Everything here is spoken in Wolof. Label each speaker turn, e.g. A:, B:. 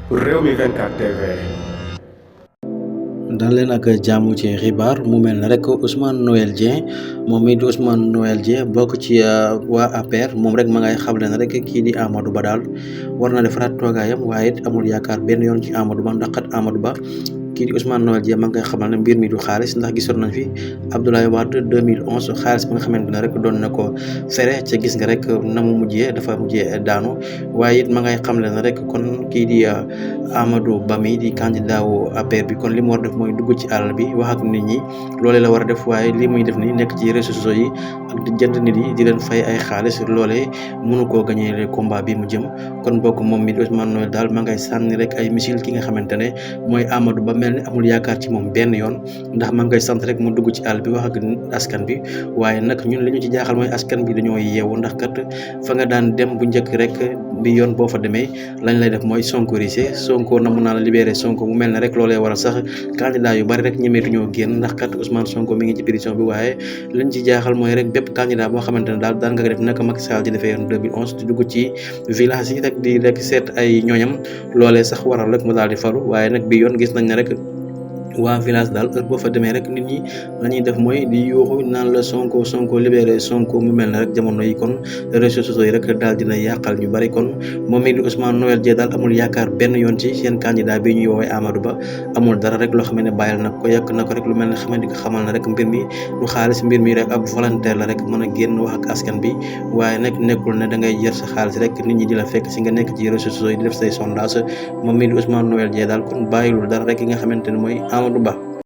A: Rewmi 24 TV.
B: dal leen ak jàmm ci xibaar mu mel ne rek Ousmane Noël Dieng moom mii di Ousmane Noël Dieng bokk ci waa APR moom rek ma ngay xamle ne rek kii di Amadou Ba daal war na defaraat toogaayam waaye it amul yaakaar benn yoon ci Amadou Ba ndax kat Amadou Ba kii di Ousmane Noël Dieng ma ngi koy xamal ne mbir mi du xaalis ndax gisoon nañ fi Abdoulaye Wade 2011 xaalis bi nga xamante ne rek doon na ko fere ca gis nga rek na mu mujjee dafa mujjee daanu waaye it ma ngay xamle ne rek kon kii di Amadou Ba mi di candidat wu APR bi kon li mu war def mooy dugg ci àll bi wax ak nit ñi loolee la war a def waaye li muy def ni nekk ci réseaux sociaux yi ak di jënd nit yi di leen fay ay xaalis loolee mënu koo gagné combat bi mu jëm kon bokk moom mi di Ousmane Noël daal ma ngay sànni rek ay missile ki nga xamante ne mooy Amadou Ba mel ni amul yaakaar ci moom benn yoon ndax ma ngay sant rek mu dugg ci àll bi wax ak askan bi waaye nag ñun li ñu ci jaaxal mooy askan bi dañoo yeewu ndax kat fa nga daan dem bu njëkk rek bi yoon boo fa demee lañ lay def mooy sonkorisé Sonko na mun naa la libéré Sonko mu mel ne rek loolee waral sax candidat yu bari rek ñemeetu ñoo génn ndax kat Ousmane Sonko mi ngi ci prison bi waaye liñ ci jaaxal mooy rek bépp candidat boo xamante ne daal daan nga def naka Macky Sall di defee yoon 2011 di dugg ci village yi rek di rek seet ay ñooñam loolee sax waral rek mu daal di falu waaye nag bi yoon gis nañ ne rek waa village daal heure boo fa demee rek nit ñi la ñuy def mooy di yuuxu naan la Sonko libéré Sonko mu mel ne rek jamono yi kon réseaux sociaux yi rek daal dina yàqal ñu bari kon moom mii di Ousmane Noël Dieng daal amul yaakaar benn yoon ci seen candidat bi ñuy woowee Amadou Ba amul dara rek loo xam ne bàyyil na ko yàq na ko rek lu mel ne xam ne di ko xamal na rek mbir mi du xaalis mbir mi rek ab volontaire la rek mën a génn wax ak askan bi waaye nag nekkul ne da ngay jër sa xaalis rek nit ñi di la fekk si nga nekk ci réseaux sociaux yi di def say sondage moom mii di Ousmane Noël Dieng daal kon bàyyilul dara rek ki nga xamante ne mooy Amadou Ba.